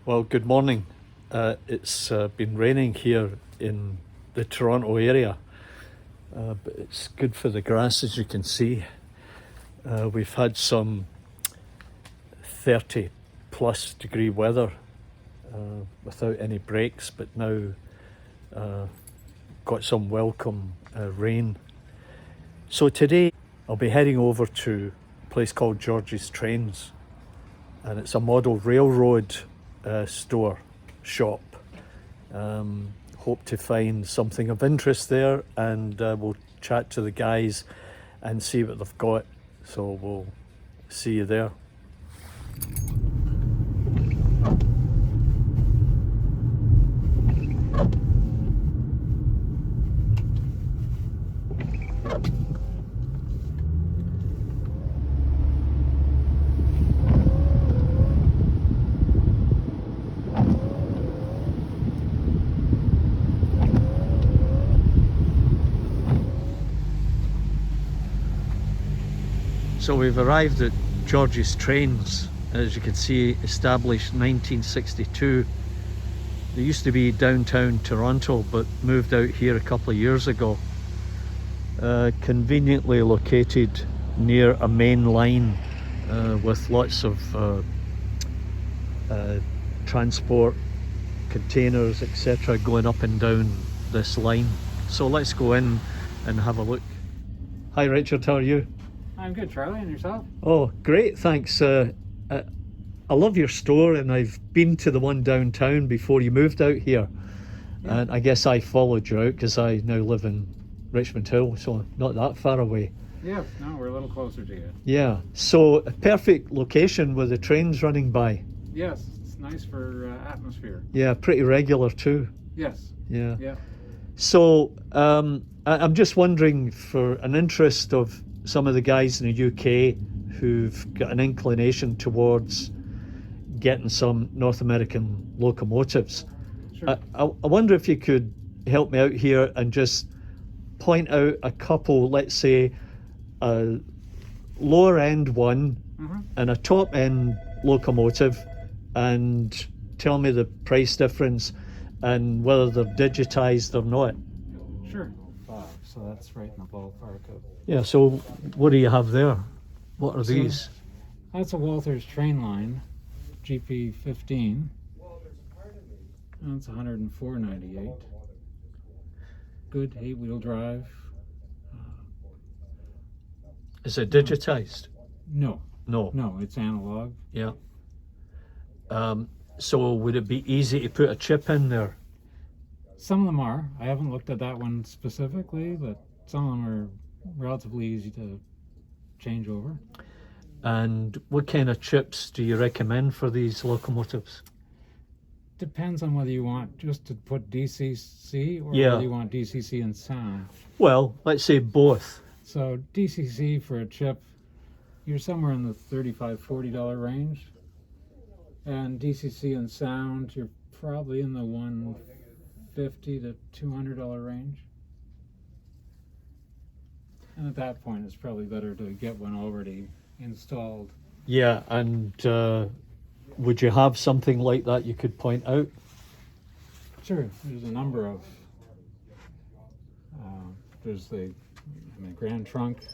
Well, good morning. It's been raining here in the Toronto area, but it's good for the grass, as you can see. We've had some 30 plus degree weather without any breaks, but now got some welcome rain. So today I'll be heading over to a place called George's Trains, and it's a model railroad store shop. Hope to find something of interest there, and we'll chat to the guys and see what they've got. So we'll see you there. So we've arrived at George's Trains, as you can see, established 1962. They used to be downtown Toronto, but moved out here a couple of years ago. Conveniently located near a main line with lots of transport, containers, etc. going up and down this line. So let's go in and have a look. Hi Richard, how are you? I'm good, Charlie, and yourself? Oh, great, thanks. I love your store, and I've been to the one downtown before you moved out here. Yeah. And I guess I followed you out because I now live in Richmond Hill, so not that far away. Yeah, no, we're a little closer to you. Yeah, so a perfect location with the trains running by. Yes, it's nice for atmosphere. Yeah, pretty regular too. Yes. Yeah. Yeah. So I'm just wondering, for an interest of some of the guys in the UK who've got an inclination towards getting some North American locomotives. Sure. I wonder if you could help me out here and just point out a couple, let's say a lower end one and a top end locomotive, and tell me the price difference and whether they're digitized or not. Sure. So that's right in the ballpark of... Yeah, so what do you have there? What are these? That's a Walther's train line, GP15. That's $104.98. Good 8-wheel drive. Is it digitized? No. No. No, it's analog. Yeah. So would it be easy to put a chip in there? Some of them are. I haven't looked at that one specifically, but some of them are relatively easy to change over. And what kind of chips do you recommend for these locomotives? Depends on whether you want just to put DCC or Yeah. whether you want DCC and sound. Well, let's say both. So DCC for a chip, you're somewhere in the $35–40 range. And DCC and sound, you're probably in the $150 to $200 range. And at that point, it's probably better to get one already installed. Yeah, and would you have something like that you could point out? Sure, there's a number of, there's the Grand Trunk,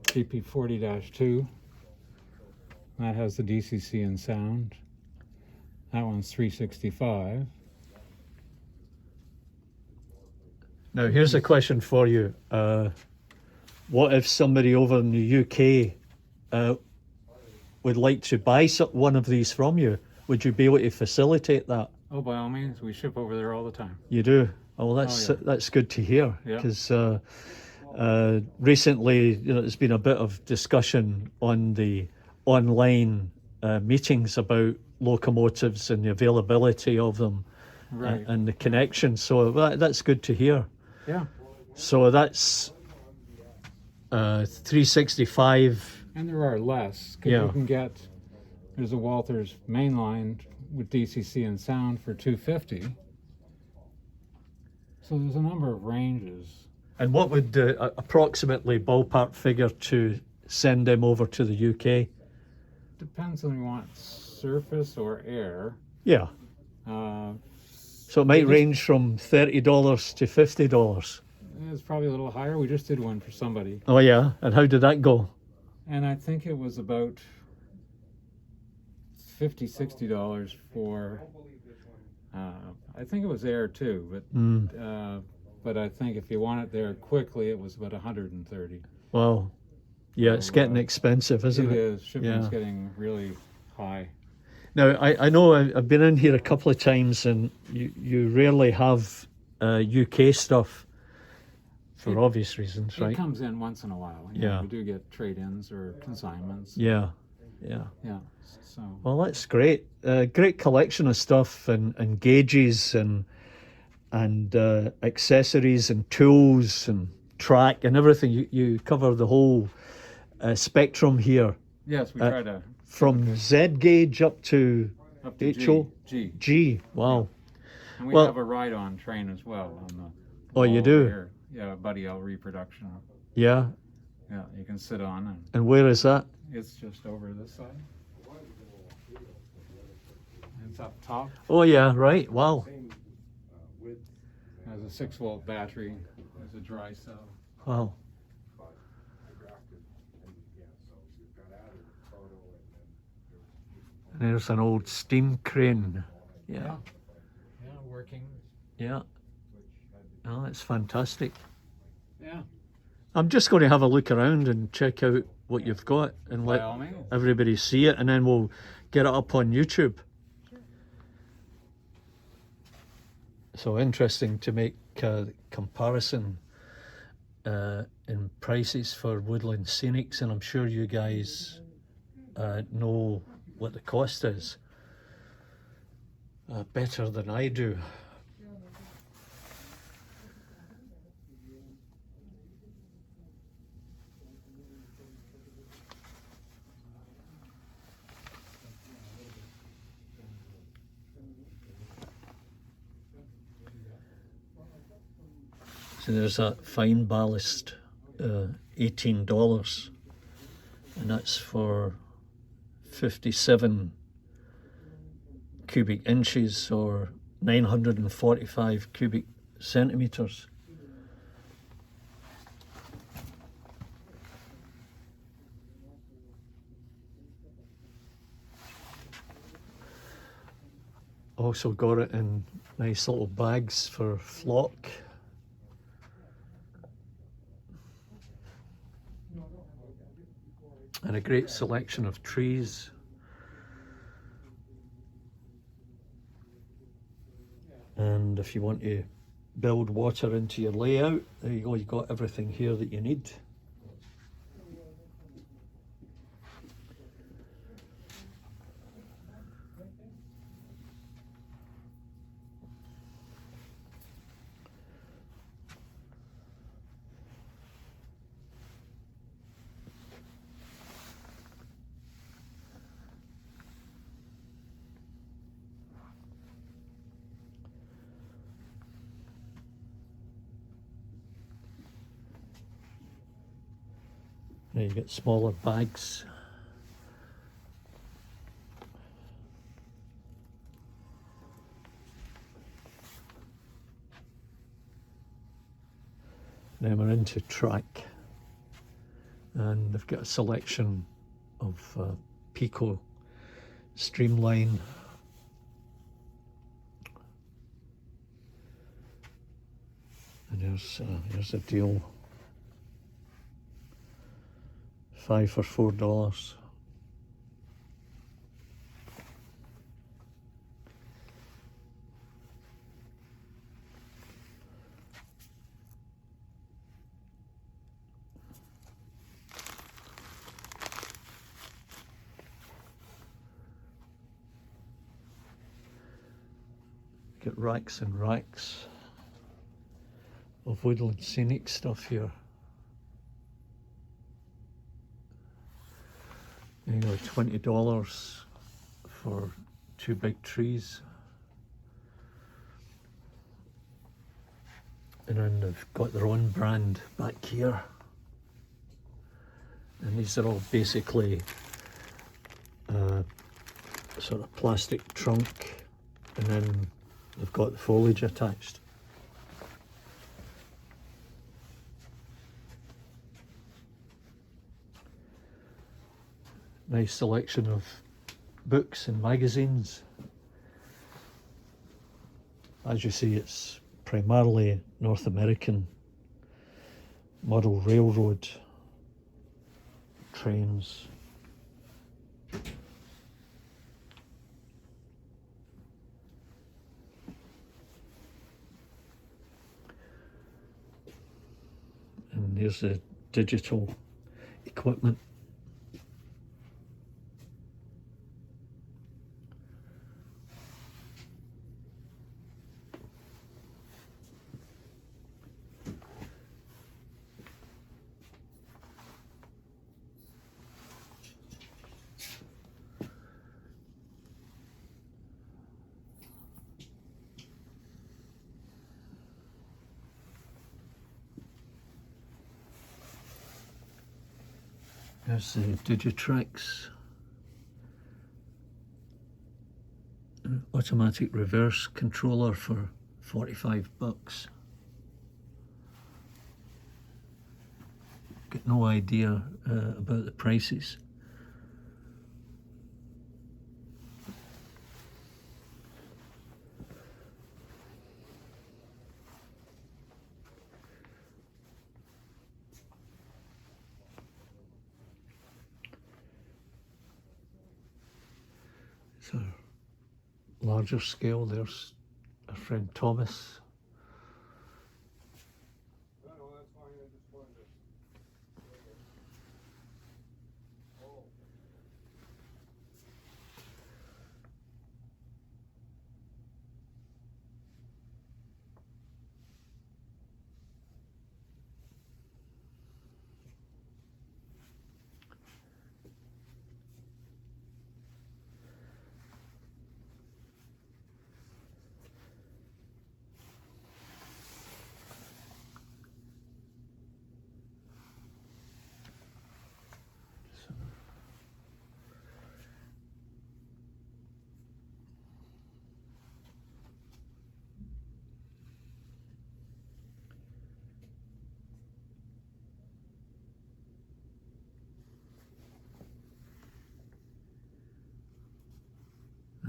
GP40-2. That has the DCC and sound. That one's $365. Now, here's a question for you. What if somebody over in the UK would like to buy one of these from you? Would you be able to facilitate that? Oh, by all means, we ship over there all the time. You do? Oh, well, that's good to hear. Because recently, there's been a bit of discussion on the online meetings about locomotives and the availability of them, right, and the connection. So that's good to hear. Yeah. So that's $365. And there are less. You can get, there's a Walther's mainline with DCC and sound for $250. So there's a number of ranges. And what would approximately ballpark figure to send them over to the UK? depends on you want surface or air. Yeah. Uh, So it might just- range from $30 to $50. it's probably a little higher. We just did one for somebody, Oh yeah. And how did that go? and I think it was about $50-$60 for. I think it was air too, but I think if you want it there quickly, it was about 130. Wow. Yeah, it's So, getting expensive, isn't it? It is. Shipping's Yeah. getting really high. Now, I know I've been in here a couple of times, and you rarely have UK stuff for obvious reasons, It right? comes in once in a while. Yeah. We do get trade-ins or consignments. Yeah. Yeah. So Well, that's great. Great collection of stuff and gauges and accessories and tools and track and everything. You cover the whole spectrum here, yes, we try to from Z gauge up to up to HO? G. G. Wow. And we Well- have a ride-on train as well on the. Oh, you wall do? here. Yeah, Buddy L reproduction. Yeah. Yeah, you can sit on, and And where is that? it's just over this side. It's up top. Oh yeah, right. Wow. Has a 6-volt battery. There's a dry cell. Wow. And there's an old steam crane. Yeah. Yeah, working. Yeah. Oh, that's fantastic. Yeah. I'm just going to have a look around and check out what you've got and By let all means. everybody see it, and then we'll get it up on YouTube. So interesting to make a comparison in prices for woodland scenics, and I'm sure you guys know what the cost is better than I do. So there's that fine ballast, $18, and that's for 57 cubic inches or 945 cubic centimeters. Also got it in nice little bags for flock. And a great selection of trees. And if you want to build water into your layout, there you go, you've got everything here that you need. Now you get smaller bags. Now we're into track, and they've got a selection of Pico Streamline. And here's a deal. 5 for $4. Get racks and racks of woodland scenic stuff here. You know, $20 for 2 big trees. And then they've got their own brand back here. And these are all basically sort of plastic trunk, and then they've got the foliage attached. Nice selection of books and magazines. As you see, it's primarily North American model railroad trains. And there's the digital equipment. There's the Digitrax, an automatic reverse controller for $45. Got no idea about the prices. So, larger scale, there's our friend Thomas.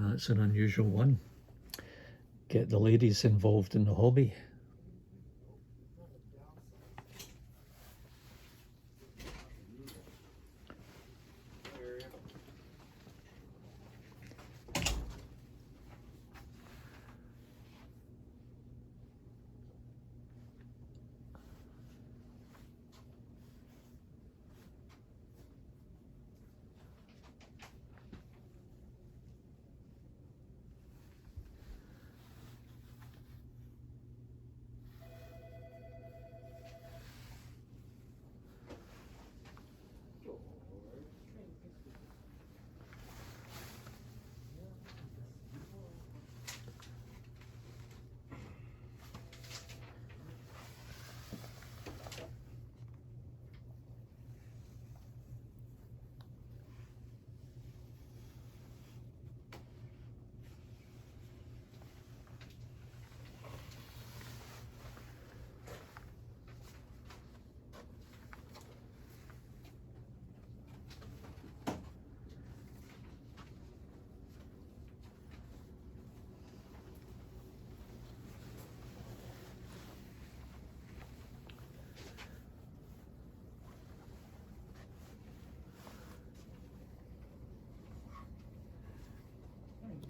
That's an unusual one. Get the ladies involved in the hobby.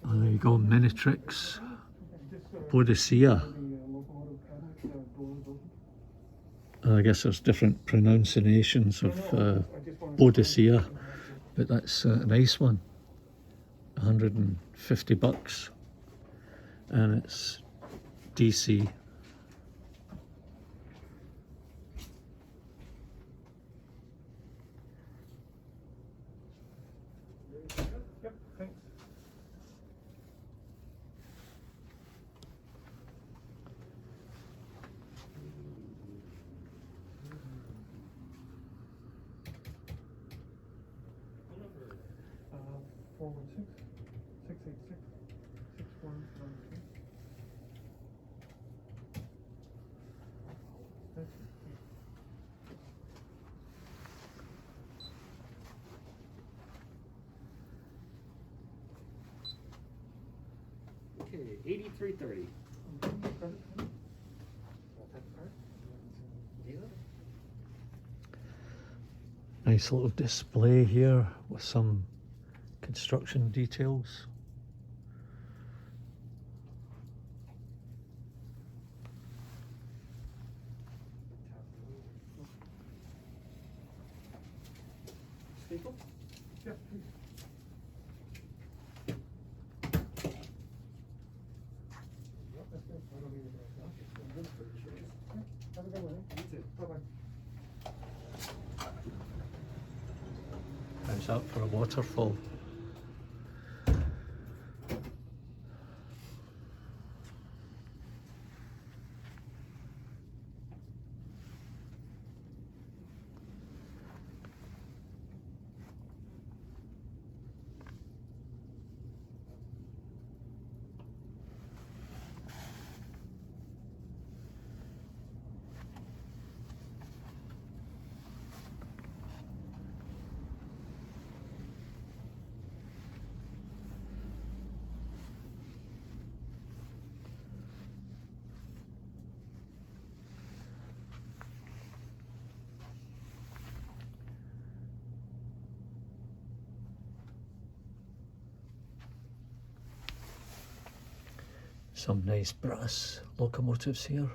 Oh, there you go, Minitrix, Bodicea. I guess there's different pronunciations of Bodicea, but that's a nice one. $150, and it's DC. Okay, 8330. Nice little display here with some construction details. Staple? Yeah, please. Have a good one. You too. Bye-bye. How's that for a waterfall? Some nice brass locomotives here.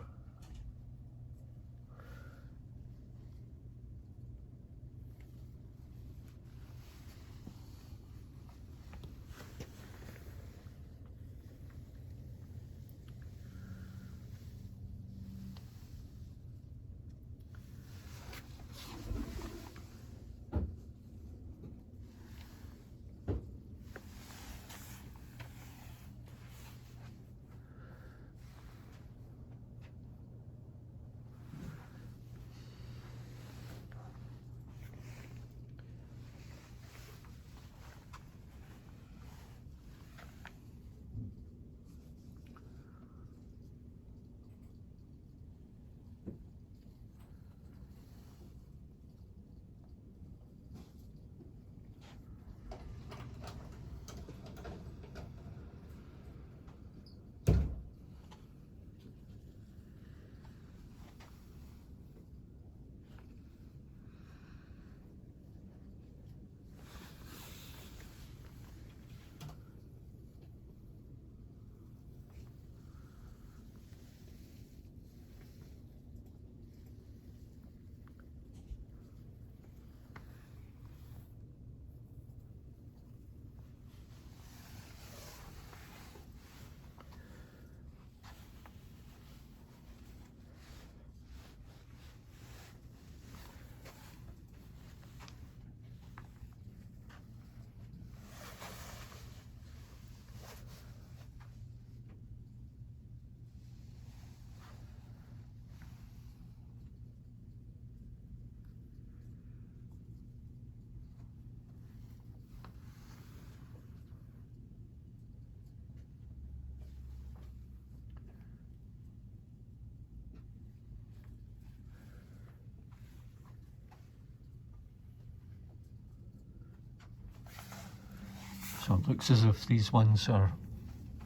So it looks as if these ones are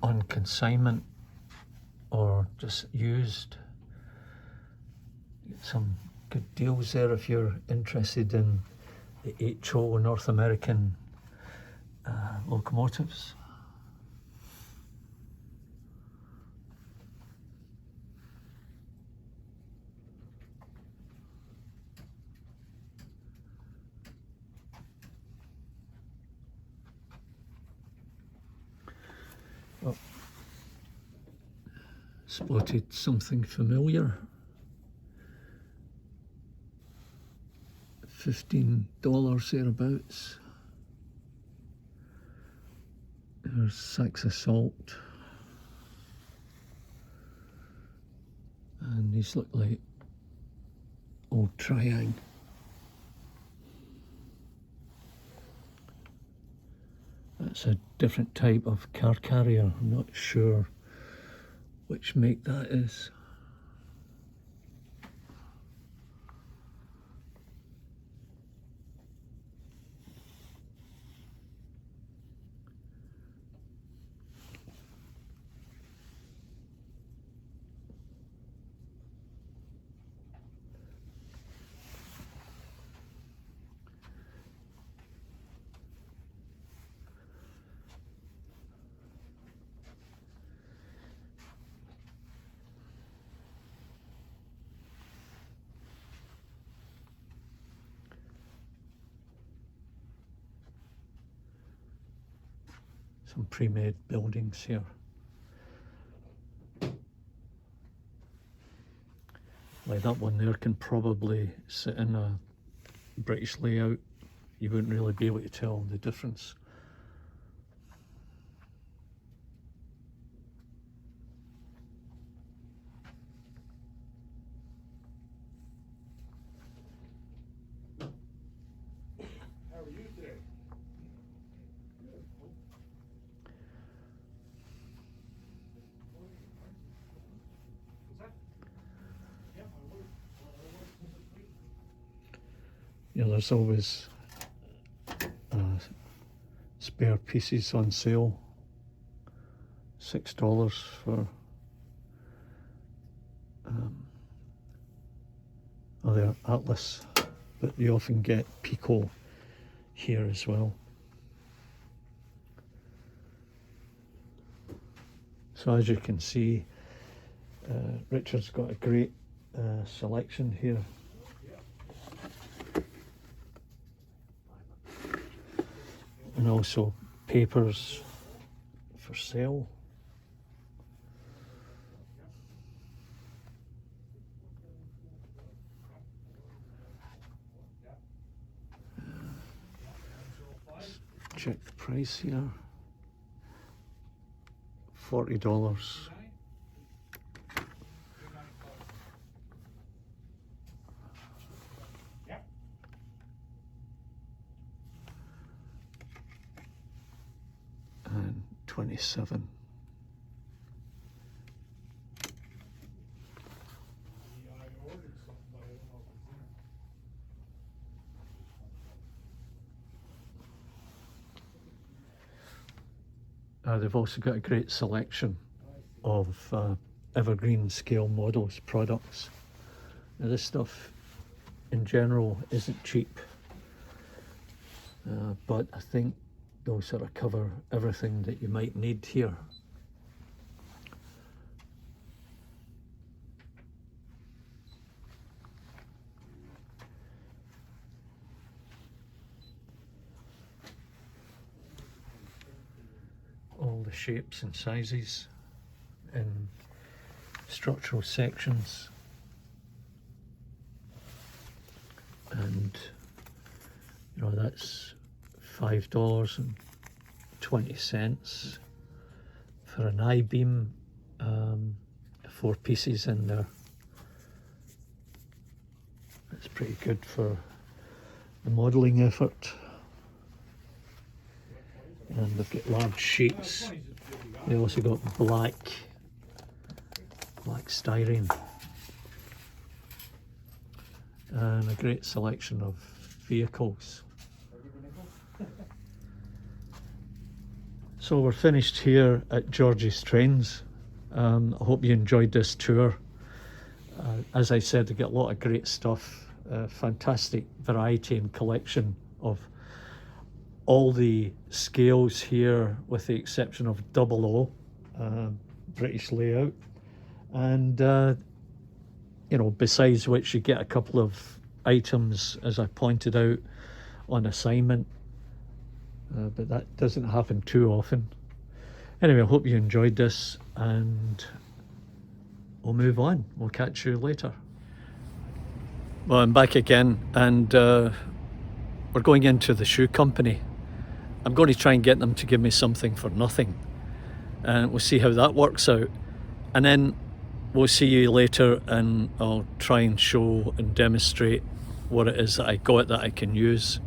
on consignment or just used. Get some good deals there if you're interested in the HO North American locomotives. Oh, spotted something familiar. $15 thereabouts. There's sacks of salt. And these look like old triang. That's a different type of car carrier. I'm not sure which make that is. Some pre-made buildings here. Like that one there can probably sit in a British layout. You wouldn't really be able to tell the difference. How are you today? You know, there's always spare pieces on sale. $6 for they're Atlas, but you often get Pico here as well. So as you can see, Richard's got a great selection here. And also papers for sale. Check the price here. $40. And 27. They've also got a great selection of evergreen scale models products. Now this stuff in general isn't cheap, but I think they'll sort of cover everything that you might need here. All the shapes and sizes in structural sections, and you know that's $5.20 for an I-beam, 4 pieces in there. That's pretty good for the modelling effort. And they've got large sheets. They also got black styrene, and a great selection of vehicles. So we're finished here at George's Trains. I hope you enjoyed this tour. As I said, they get a lot of great stuff, fantastic variety and collection of all the scales here, with the exception of 00, British layout. And you know, besides which you get a couple of items, as I pointed out, on assignment, but that doesn't happen too often. Anyway, I hope you enjoyed this, and we'll move on. We'll catch you later. Well, I'm back again, and we're going into the shoe company. I'm going to try and get them to give me something for nothing, and we'll see how that works out. And then we'll see you later, and I'll try and show and demonstrate what it is that I got that I can use.